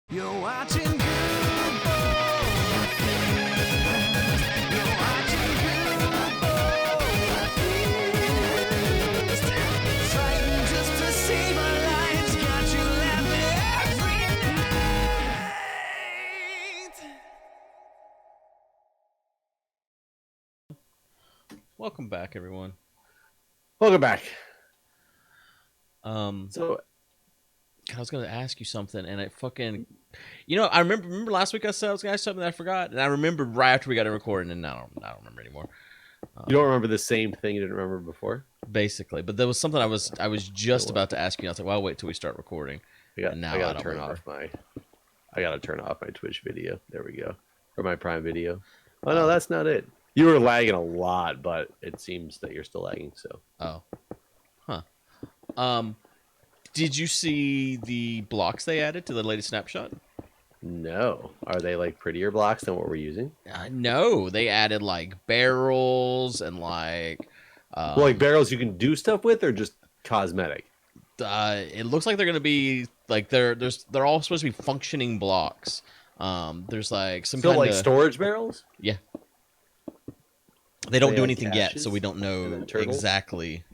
You're watching Guude. You're watching Guude. Fighting just to save our lives. Got you laughing every night. Welcome back, everyone. Welcome back. So I was gonna ask you something, and I fucking, I remember last week I said I was gonna ask something that I forgot, and I remembered right after we got it recording, and now I don't remember anymore. You don't remember the same thing you didn't remember before? Basically, but there was something I was just about to ask you. I was like, well, I'll wait till we start recording. I gotta turn off my Twitch video. There we go. Or my Prime video. Oh no, that's not it. You were lagging a lot, but it seems that you're still lagging. So. Oh. Huh. Did you see the blocks they added to the latest snapshot? No. Are they like prettier blocks than what we're using? No, they added like barrels and like. Like barrels you can do stuff with, or just cosmetic? It looks like they're gonna be like they're all supposed to be functioning blocks. There's like some kind like of storage barrels. Yeah. They don't do like anything yet, caches? so we don't know And then turtles?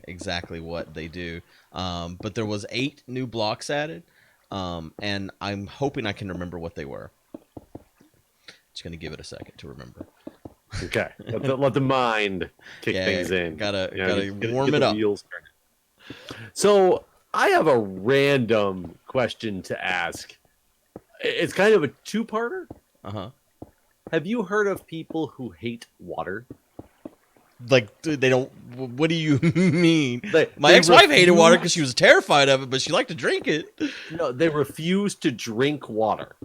exactly what they do. But there was 8 new blocks added, and I'm hoping I can remember what they were. Just gonna give it a second to remember. Okay. Let the mind kick things in. Gotta Get warm it the up. wheels turning. So I have a random question to ask. It's kind of a two-parter. Have you heard of people who hate water? Like they don't. What do you mean? My They ex-wife hated water refuse- because she was terrified of it, but she liked to drink it. No, they refuse to drink water.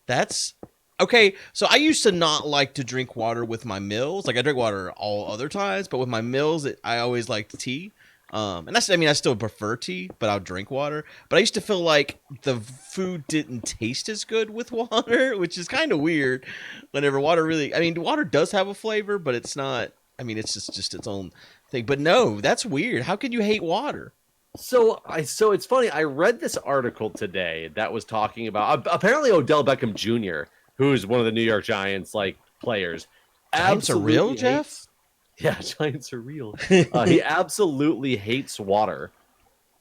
That's okay. So I used to not like to drink water with my meals. Like I drink water all other times, but with my meals, I always liked tea. And I still prefer tea, but I'll drink water. But I used to feel like the food didn't taste as good with water, which is kind of weird. Whenever water water does have a flavor, but it's not. It's just its own thing. But no, that's weird. How can you hate water? So it's funny. I read this article today that was talking about apparently Odell Beckham Jr., who's one of the New York Giants players. Giants are real, Jeff? Yeah, Giants are real. He absolutely hates water,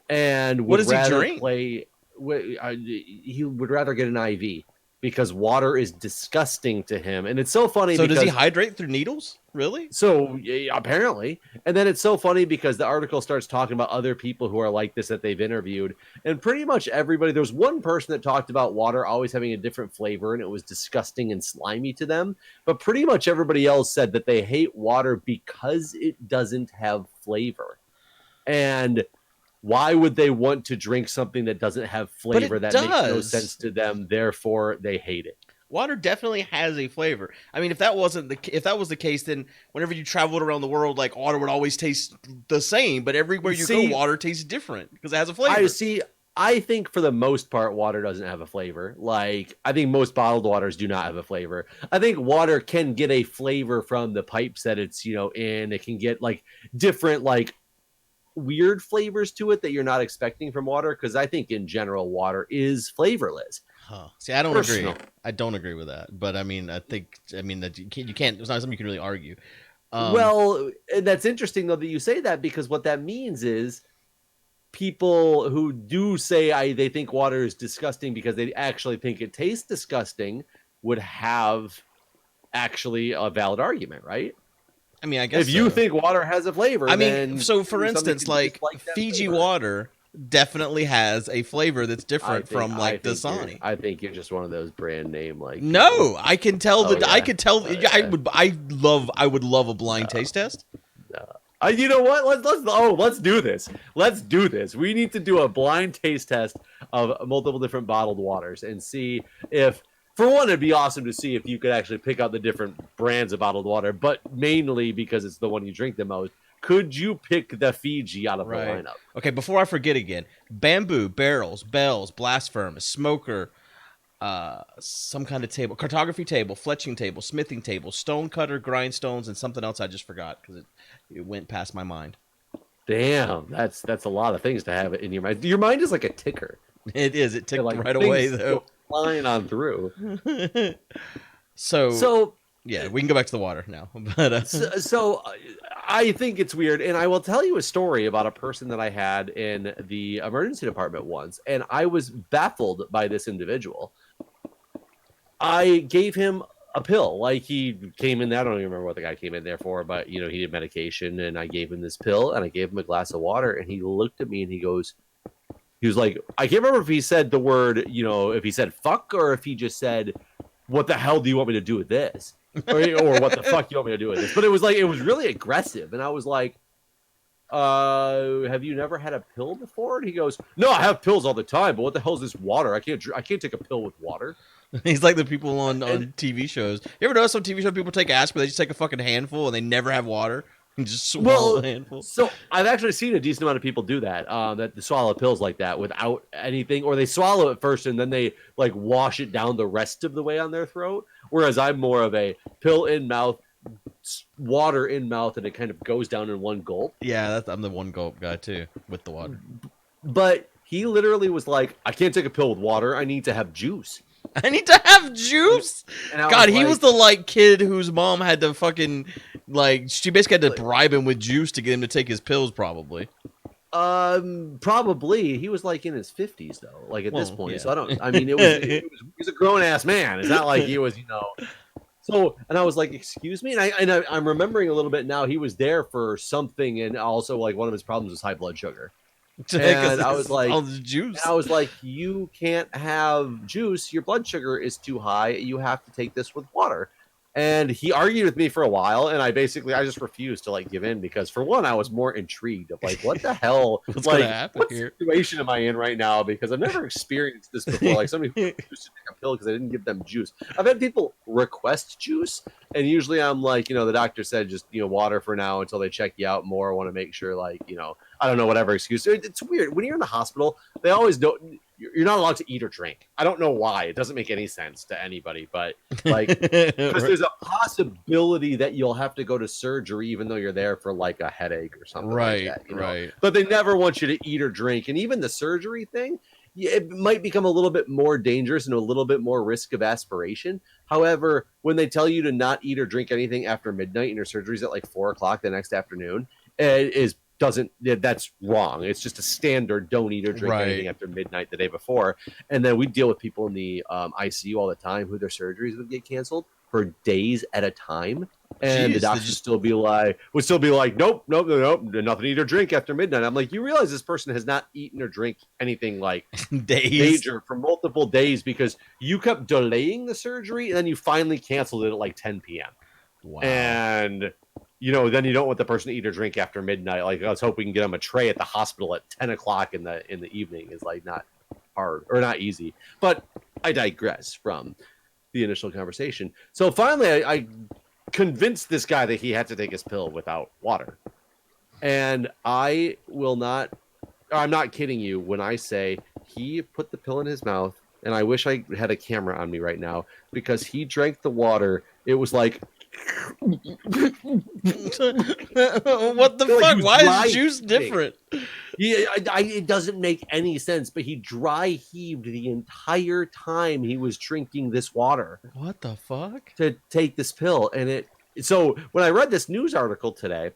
and What would does he rather drink? He would rather get an IV because water is disgusting to him, and it's so funny. So because, does he hydrate through needles? Really? So yeah, apparently, and then it's so funny because the article starts talking about other people who are like this that they've interviewed, and pretty much everybody. There was one person that talked about water always having a different flavor, and it was disgusting and slimy to them. But pretty much everybody else said that they hate water because it doesn't have flavor. And why would they want to drink something that doesn't have flavor? That makes no sense to them. Therefore, they hate it. Water definitely has a flavor. If that was the case, then whenever you traveled around the world, like water would always taste the same. But everywhere you go, water tastes different because it has a flavor. I think for the most part, water doesn't have a flavor. Like I think most bottled waters do not have a flavor. I think water can get a flavor from the pipes that it's in. It can get like different weird flavors to it that you're not expecting from water. Because I think in general, water is flavorless. Huh. See, I don't agree. I don't agree with that. But I think that you can't. It's not something you can really argue. Well, and that's interesting though that you say that because what that means is people who do say they think water is disgusting because they actually think it tastes disgusting would have actually a valid argument, right? I guess if you think water has a flavor, then so for instance, like Fiji flavor. Water definitely has a flavor that's different from Dasani. I think you're just one of those brand name No, I can tell that. Yeah. I could tell. I would love a blind taste test. You know what? Let's do this. Let's do this. We need to do a blind taste test of multiple different bottled waters and see if, for one, it'd be awesome to see if you could actually pick out the different brands of bottled water, but mainly because it's the one you drink the most. Could you pick the Fiji out of the lineup? Okay, before I forget again, bamboo, barrels, bells, blast furnace, smoker, some kind of table, cartography table, fletching table, smithing table, stone cutter, grindstones, and something else I just forgot because it went past my mind. Damn, that's a lot of things to have in your mind. Your mind is like a ticker. It is. It ticked right away though. flying on through. So So yeah, we can go back to the water now. But so I think it's weird, and I will tell you a story about a person that I had in the emergency department once, and I was baffled by this individual. I gave him a pill. Like, he came in, I don't even remember what the guy came in there for, but he needed medication, and I gave him this pill, and I gave him a glass of water, and he looked at me and he was like, I can't remember if he said the word, if he said fuck, or if he just said, what the hell do you want me to do with this? Or what the fuck do you want me to do with this? But it was really aggressive, and I was like, have you never had a pill before? And he goes, no, I have pills all the time, but what the hell is this water? I can't take a pill with water. he's like the people on TV shows. You ever notice on TV shows people take aspirin, they just take a fucking handful and they never have water and just swallow a handful? So I've actually seen a decent amount of people do that, that swallow pills like that without anything, or they swallow it first and then they like wash it down the rest of the way on their throat. Whereas I'm more of a pill in mouth, water in mouth, and it kind of goes down in one gulp. Yeah, I'm the one gulp guy too with the water. But he literally was like, I can't take a pill with water. I need to have juice. I need to have juice. God, he was the kid whose mom had to fucking she basically had to bribe him with juice to get him to take his pills. Probably. Probably he was in his 50s though. At this point, yeah. So I mean, he was a grown ass man. It's not like he was, So, and I was like, excuse me, and I'm remembering a little bit now. He was there for something, and also one of his problems was high blood sugar. And I was like, all the juice. I was like, you can't have juice. Your blood sugar is too high. You have to take this with water. And he argued with me for a while, and I just refused to give in, because for one, I was more intrigued of what the hell, what's gonna happen what here? situation am I in right now? Because I've never experienced this before. Somebody who refused to take a pill because I didn't give them juice. I've had people request juice, and usually I'm like, the doctor said just water for now until they check you out more. I want to make sure I don't know, whatever excuse. It's weird when you're in the hospital. They always don't. You're not allowed to eat or drink. I don't know why. It doesn't make any sense to anybody, but because there's a possibility that you'll have to go to surgery even though you're there for a headache or something like that. Right. But they never want you to eat or drink. And even the surgery thing, it might become a little bit more dangerous and a little bit more risk of aspiration. However, when they tell you to not eat or drink anything after midnight and your surgery's at 4 o'clock the next afternoon, that's wrong. It's just a standard don't eat or drink anything after midnight the day before. And then we deal with people in the ICU all the time who their surgeries would get canceled for days at a time. And the doctor would still be like, nope, nothing to eat or drink after midnight. I'm like, you realize this person has not eaten or drink anything days major for multiple days because you kept delaying the surgery and then you finally canceled it at 10 p.m. Wow. And then you don't want the person to eat or drink after midnight. Let's hope we can get them a tray at the hospital at 10 o'clock in the evening is not hard or not easy. But I digress from the initial conversation. So finally, I convinced this guy that he had to take his pill without water. And I'm not kidding you when I say he put the pill in his mouth, and I wish I had a camera on me right now, because he drank the water. It was like, what the fuck? Why is juice different? It doesn't make any sense, but he dry heaved the entire time he was drinking this water. What the fuck? To take this pill. And so when I read this news article today,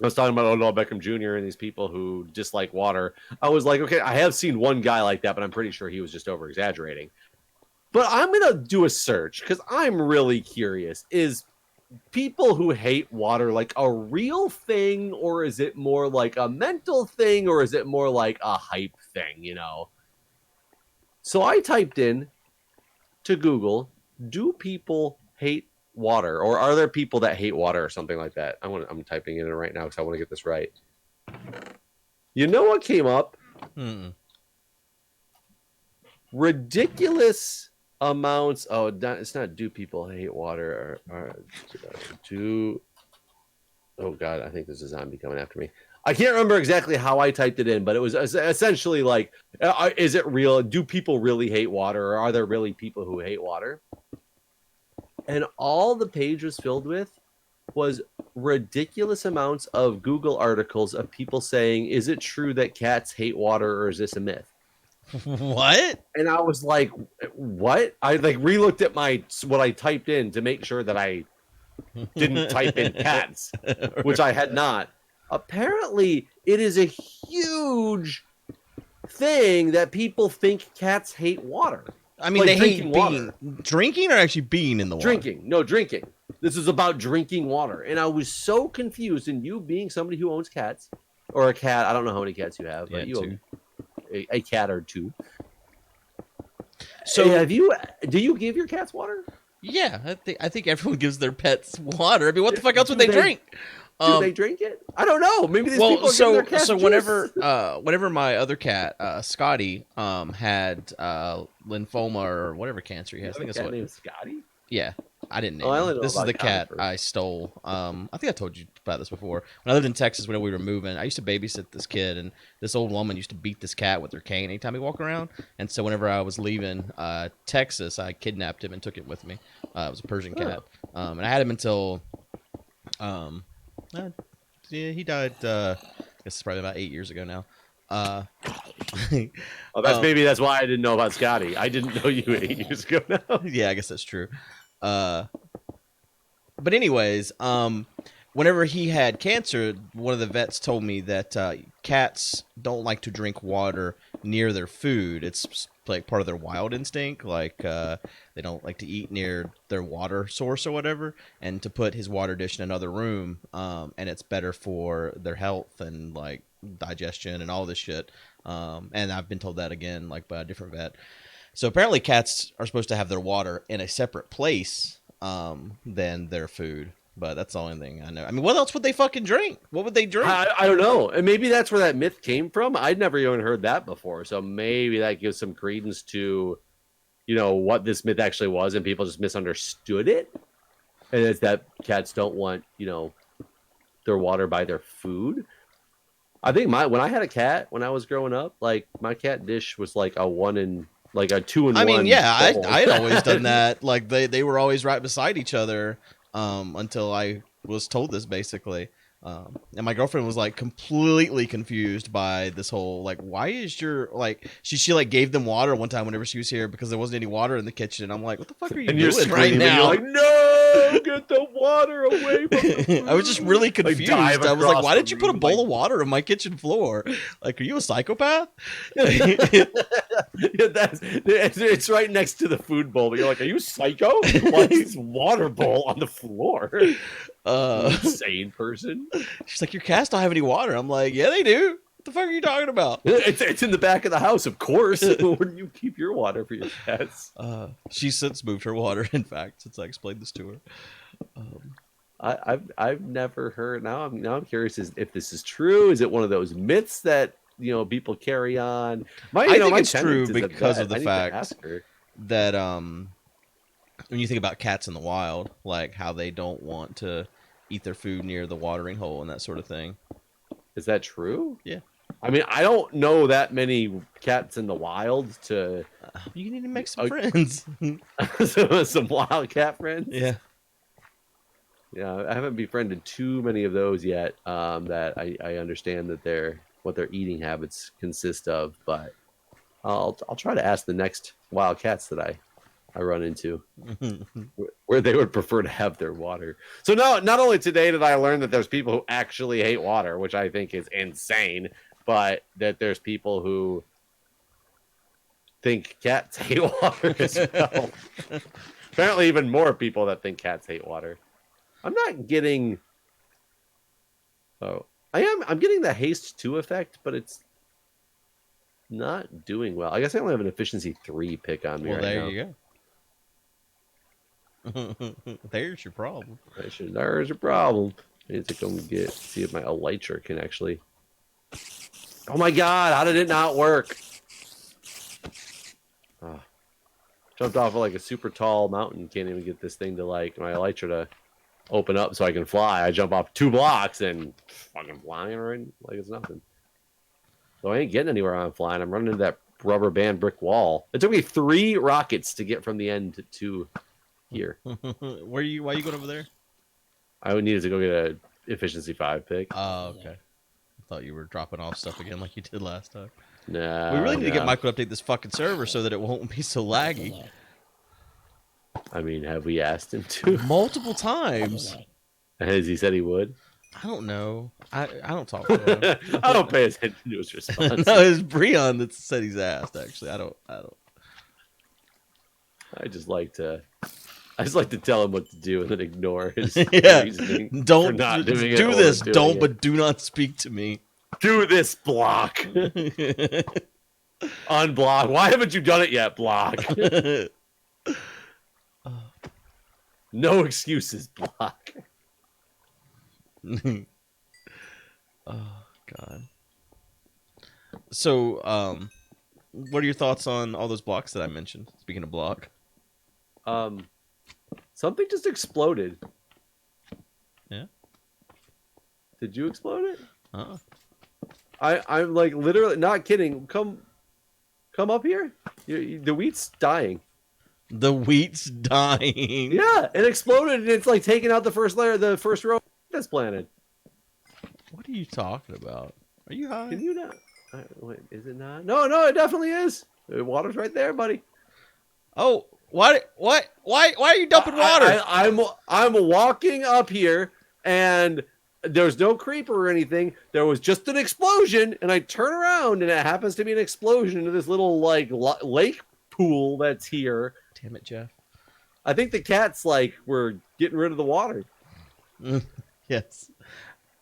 I was talking about Odell Beckham Jr. and these people who dislike water. I was like, okay, I have seen one guy like that, but I'm pretty sure he was just over exaggerating. But I'm going to do a search because I'm really curious. Is people who hate water a real thing, or is it more a mental thing, or is it more a hype thing, So I typed in to Google, do people hate water, or are there people that hate water, or something like that? I'm typing it in right now because I want to get this right. You know what came up? Ridiculous amounts. It's not do people hate water, or do. Oh god, I think there's a zombie coming after me. I can't remember exactly how I typed it in, but it was essentially is it real? Do people really hate water, or are there really people who hate water? And all the page was filled with was ridiculous amounts of Google articles of people saying, is it true that cats hate water, or is this a myth? What? And I was like, what? I like re-looked at what I typed in to make sure that I didn't type in cats, which I had not. Apparently, it is a huge thing that people think cats hate water. I mean, Like they hate drinking or actually being in the water. Drinking. This is about drinking water, and I was so confused. And you being somebody who owns cats, or a cat, I don't know how many cats you have, but you own a cat or two. So, do you give your cats water? Yeah, I think everyone gives their pets water. I mean, what the fuck else would they drink? Do they drink it? I don't know. Maybe these people are giving their cats juice. whenever my other cat, Scotty, had lymphoma or whatever cancer he has, I think that's what. Named Scotty? Yeah, I didn't name him. This is the cat I stole. I think I told you about this before. When I lived in Texas, when we were moving, I used to babysit this kid, and this old woman used to beat this cat with her cane anytime he walked around. And so whenever I was leaving Texas, I kidnapped him and took it with me. It was a Persian cat, and I had him until, he died. I guess it's probably about 8 years ago now. Maybe that's why I didn't know about Scotty. I didn't know you 8 years ago now. Yeah, I guess that's true. But anyways, whenever he had cancer, one of the vets told me that cats don't like to drink water near their food. It's like part of their wild instinct. Like they don't like to eat near their water source or whatever, and to put his water dish in another room, and it's better for their health and like digestion and all this shit. And I've been told that again, like by a different vet. So apparently cats are supposed to have their water in a separate place than their food. But that's the only thing I know. I mean, what else would they fucking drink? What would they drink? I don't know. And maybe that's where that myth came from. I'd never even heard that before. So maybe that gives some credence to, what this myth actually was, and people just misunderstood it. And it's that cats don't want, their water by their food. I think when I had a cat when I was growing up, like my cat dish was like a 2-in-1. I mean, yeah, I'd always done that. Like they were always right beside each other until I was told this basically. And my girlfriend was like completely confused by this whole like, why is your like she like gave them water one time whenever she was here because there wasn't any water in the kitchen. And I'm like, what the fuck are you doing right now? You're like, no, get the water away from the food. I was just really confused. I was like, why did you put a bowl of water on my kitchen floor? Like, are you a psychopath? It's right next to the food bowl. But you're like, are you psycho? Why is this water bowl on the floor? Insane person. She's like, your cats don't have any water. I'm like, yeah, they do. What the fuck are you talking about? It's in the back of the house, of course. Where do you keep your water for your cats? She's since moved her water, in fact, since I explained this to her. I've never heard. Now I'm curious if this is true. Is it one of those myths that people carry on? I think it's true because of the fact that when you think about cats in the wild, like how they don't want to eat their food near the watering hole and that sort of thing. Is that true? Yeah. I mean, I don't know that many cats in the wild to. You need to make some friends. Some wild cat friends. Yeah. Yeah, I haven't befriended too many of those yet. That I understand that what their eating habits consist of, but I'll try to ask the next wild cats that I run into where they would prefer to have their water. So not only today did I learn that there's people who actually hate water, which I think is insane, but that there's people who think cats hate water as well. Apparently even more people that think cats hate water. I'm not getting I'm getting the haste 2 effect, but it's not doing well. I guess I only have an efficiency 3 pick on me right now. Well, there you go. There's your problem. There's your problem. I need to go see if my elytra can actually. Oh my god! How did it not work? Jumped off of like a super tall mountain. Can't even get this thing to like my elytra to open up so I can fly. I jump off 2 blocks and fucking flying right like it's nothing. So I ain't getting anywhere on flying. I'm running into that rubber band brick wall. It took me 3 rockets to get from the end to here. Why are you going over there? I needed to go get a efficiency 5 pick. Oh, okay. I thought you were dropping off stuff again like you did last time. No, We really need to get no. Michael to update this fucking server so that it won't be so laggy. I mean, have we asked him to? Multiple times. Has he said he would? I don't know. I don't talk to him. I don't pay attention to his response. No, it's Breon that said he's asked. Actually, I don't. I just like to tell him what to do and then ignore his Yeah. reasoning. for Don't not doing it do or this. doing Don't, it. but do not speak to me. Do this, block. Unblock. Why haven't you done it yet, block? No excuses, block. Oh God. So, what are your thoughts on all those blocks that I mentioned? Speaking of block, Something just exploded. Yeah. Did you explode it? oh, I'm like literally not kidding. Come up here. The wheat's dying. the wheat's dying. Yeah, it exploded and it's like taking out the first layer, the first row that's planted. What are you talking about? Are you high? Can you not? Wait, is it not? No, it definitely is. The water's right there, buddy. Oh, what? Why are you dumping water? I'm walking up here and there's no creeper or anything. There was just an explosion, and I turn around and it happens to be an explosion into this little like lake pool that's here. Damn it, Jeff. I think the cats like were getting rid of the water. Yes.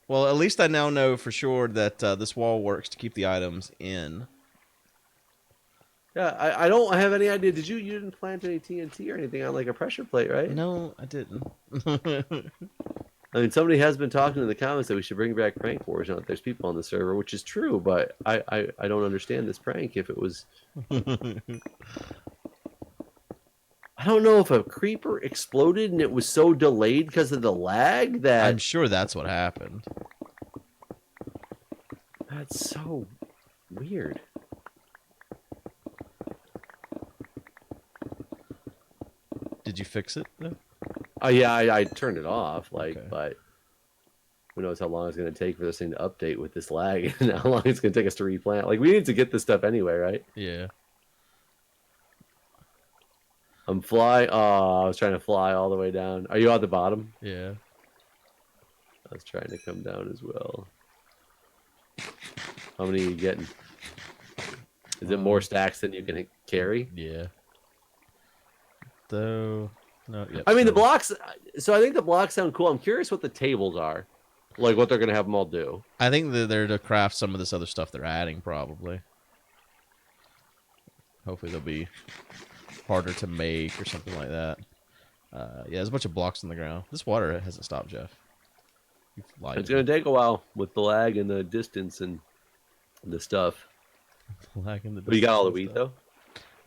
Well, at least I now know for sure that this wall works to keep the items in. Yeah, I don't have any idea. You didn't plant any TNT or anything on like a pressure plate, right? No, I didn't. I mean, somebody has been talking in the comments that we should bring back prank wars now that there's people on the server, which is true, but I don't understand this prank if it was... I don't know if a creeper exploded and it was so delayed because of the lag that... I'm sure that's what happened. That's so weird. Did you fix it? No? Yeah, I turned it off, like, Okay. but who knows how long it's going to take for this thing to update with this lag and how long it's going to take us to replant. Like, we need to get this stuff anyway, right? Yeah. I'm flying. Oh, I was trying to fly all the way down. Are you at the bottom? Yeah. I was trying to come down as well. How many are you getting? Is it more stacks than you can carry? Yeah. Though, no. Yep, I mean, the still. blocks. So I think the blocks sound cool. I'm curious what the tables are, like what they're gonna have them all do. I think that they're to craft some of this other stuff they're adding, probably. Hopefully they'll be harder to make or something like that. Yeah, there's a bunch of blocks on the ground. This water hasn't stopped, Jeff. You've lied It's to me. gonna take a while with the lag and the distance and the stuff. Lag in the But you got all the distance wheat and though. stuff.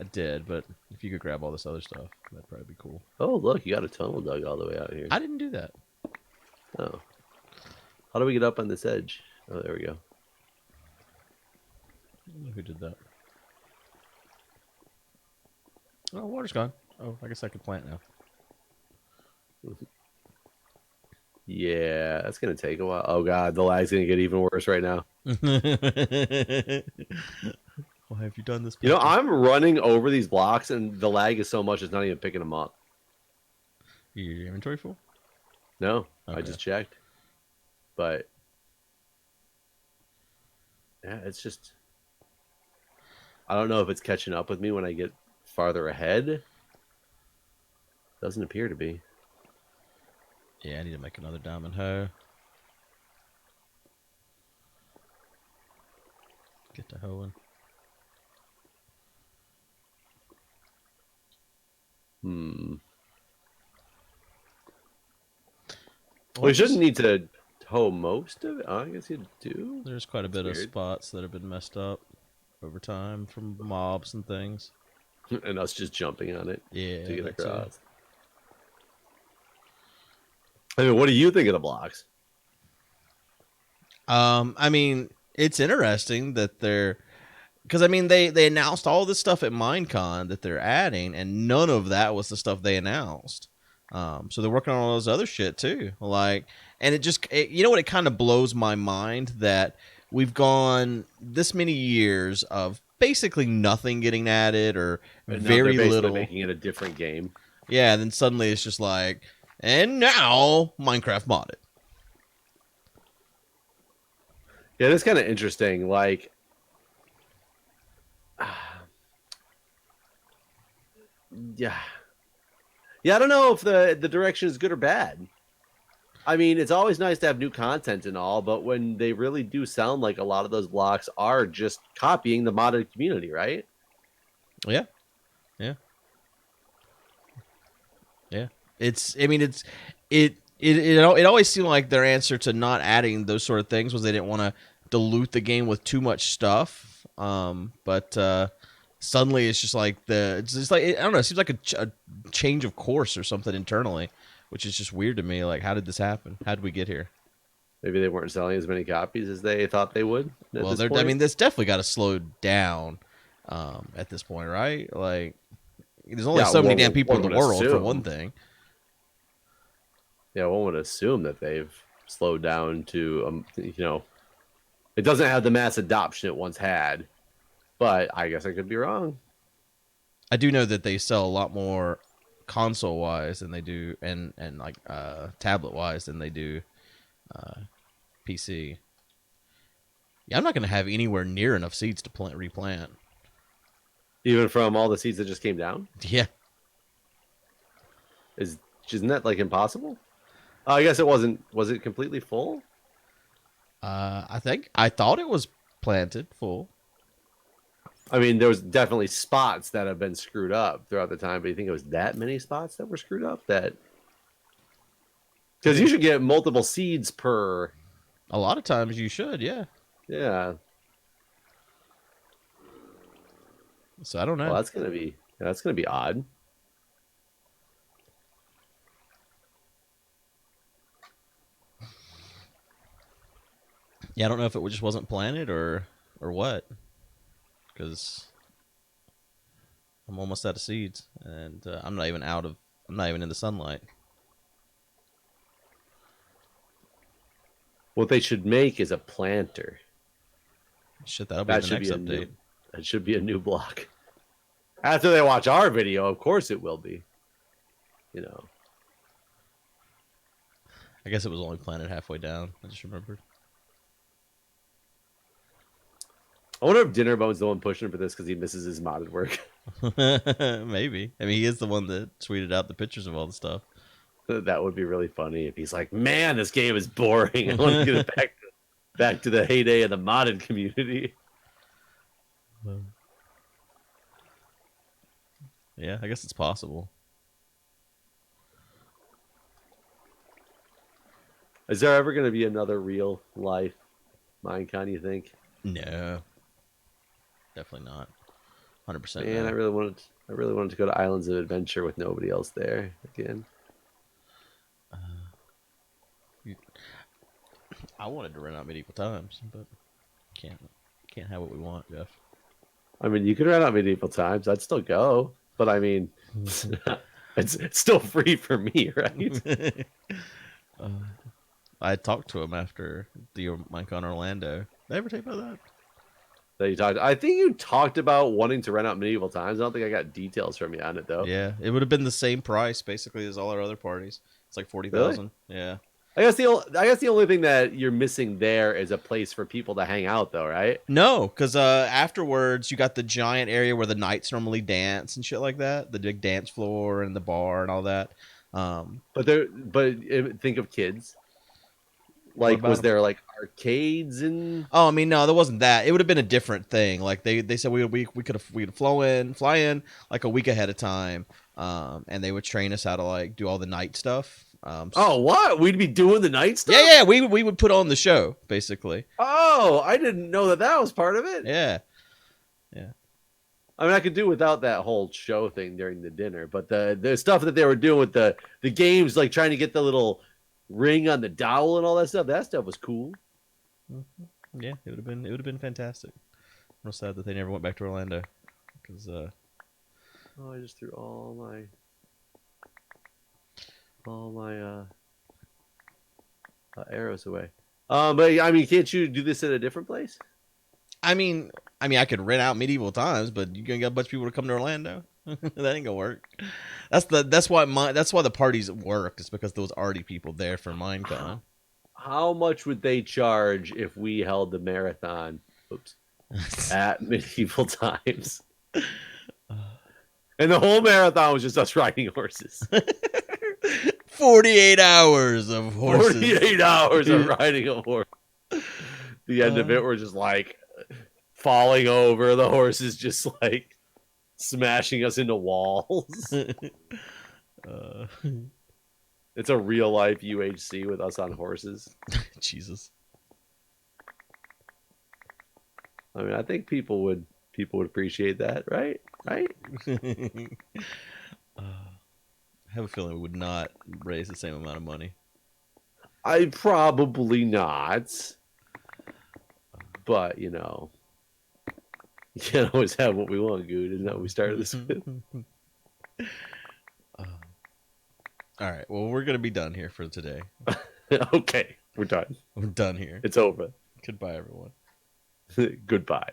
I did, but if you could grab all this other stuff, that'd probably be cool. Oh look, you got a tunnel dug all the way out here. I didn't do that. Oh, how do we get up on this edge? Oh, there we go. I don't know who did that? Oh, water's gone. Oh, I guess I could plant now. Yeah, that's gonna take a while. Oh god, the lag's gonna get even worse right now. Why have you done this? You know, Patrick? I'm running over these blocks and the lag is so much it's not even picking them up. Your inventory full? No, I Okay. just checked. But yeah, it's just I don't know if it's catching up with me when I get farther ahead. Doesn't appear to be. Yeah, I need to make another diamond hoe. Get to hoeing. Well, you shouldn't need to hoe most of it. I guess you do. There's quite a bit of weird. spots that have been messed up over time from mobs and things. And us just jumping on it Yeah. to get that too. across. I mean, what do you think of the blocks? I mean, it's interesting that they're, because I mean, they announced all this stuff at Minecon that they're adding, and none of that was the stuff they announced. So they're working on all those other shit too. Like, and you know what? It kind of blows my mind that we've gone this many years of basically nothing getting added or And now very they're basically little. making it a different game. Yeah, and then suddenly it's just like, and now Minecraft modded. Yeah, that's kind of interesting. Like, yeah, I don't know if the direction is good or bad. I mean, it's always nice to have new content and all, but when they really do sound like a lot of those blocks are just copying the modded community, right? Yeah, yeah, yeah. It's. I mean, it's. It always seemed like their answer to not adding those sort of things was they didn't want to dilute the game with too much stuff. But suddenly it's just like it's just like I don't know. It seems like a change of course or something internally, which is just weird to me. Like, how did this happen? How did we get here? Maybe they weren't selling as many copies as they thought they would. Well, I mean, this definitely got to slow down at this point, right? Like, there's only so many damn people in the world, for one thing. Yeah, one would assume that they've slowed down to, it doesn't have the mass adoption it once had, but I guess I could be wrong. I do know that they sell a lot more console-wise than they do, and like tablet-wise than they do PC. Yeah, I'm not going to have anywhere near enough seeds to replant. Even from all the seeds that just came down? Yeah. Isn't that like impossible? I guess it wasn't. Was it completely full? I thought it was planted full. I mean, there was definitely spots that have been screwed up throughout the time, but you think it was that many spots that were screwed up? That because you should get multiple seeds per. A lot of times you should, yeah. Yeah. So I don't know. Well, that's gonna be odd. Yeah, I don't know if it just wasn't planted or what, because I'm almost out of seeds, and I'm not even in the sunlight. What they should make is a planter. Shit, that'll be the next update. That should be a new block. After they watch our video, of course it will be. I guess it was only planted halfway down. I just remembered. I wonder if Dinnerbone's the one pushing for this because he misses his modded work. Maybe. I mean, he is the one that tweeted out the pictures of all the stuff. That would be really funny if he's like, "Man, this game is boring. I want to get it back to the heyday of the modded community." Yeah, I guess it's possible. Is there ever going to be another real life Minecon, you think? No. Definitely not. 100%. Man, no. I really wanted to go to Islands of Adventure with nobody else there again. I wanted to rent out Medieval Times, but can't have what we want, Jeff. I mean, you could rent out Medieval Times. I'd still go, but I mean, it's still free for me, right? I talked to him after the Minecon Orlando. Did I ever tell you about that? I think you talked about wanting to rent out Medieval Times. I don't think I got details from you on it though. Yeah, it would have been the same price basically as all our other parties. It's like 40,000. Really? Yeah. I guess the only thing that you're missing there is a place for people to hang out, though, right? No, because afterwards you got the giant area where the knights normally dance and shit like that, the big dance floor and the bar and all that. But think of kids. Like, was there like arcades and? Oh, I mean, no, there wasn't that. It would have been a different thing. Like they said we could fly in like a week ahead of time, and they would train us how to like do all the night stuff. What? We'd be doing the night stuff? Yeah, we would put on the show, basically. Oh, I didn't know that was part of it. Yeah. I mean, I could do without that whole show thing during the dinner, but the stuff that they were doing with the games, like trying to get the little ring on the dowel and all that stuff was cool. Mm-hmm. Yeah, it would have been fantastic. I'm real sad that they never went back to Orlando, because I just threw all my arrows away. But I mean, can't you do this at a different place? I mean, I could rent out Medieval Times, but you gonna get a bunch of people to come to Orlando. That ain't gonna work. That's why the parties work. Is because there was already people there for Minecon. How much would they charge if we held the marathon? Oops. At Medieval Times. And the whole marathon was just us riding horses. 48 hours of horses. 48 hours of riding a horse. The end of it, we're just like falling over. The horses just like smashing us into walls. It's a real life UHC with us on horses. Jesus. I mean, I think people would appreciate that, right? Right? I have a feeling we would not raise the same amount of money. I probably not. But, you can't always have what we want, Guude. Isn't that what we started this with? All right. Well, we're going to be done here for today. Okay. We're done. We're done here. It's over. Goodbye, everyone. Goodbye.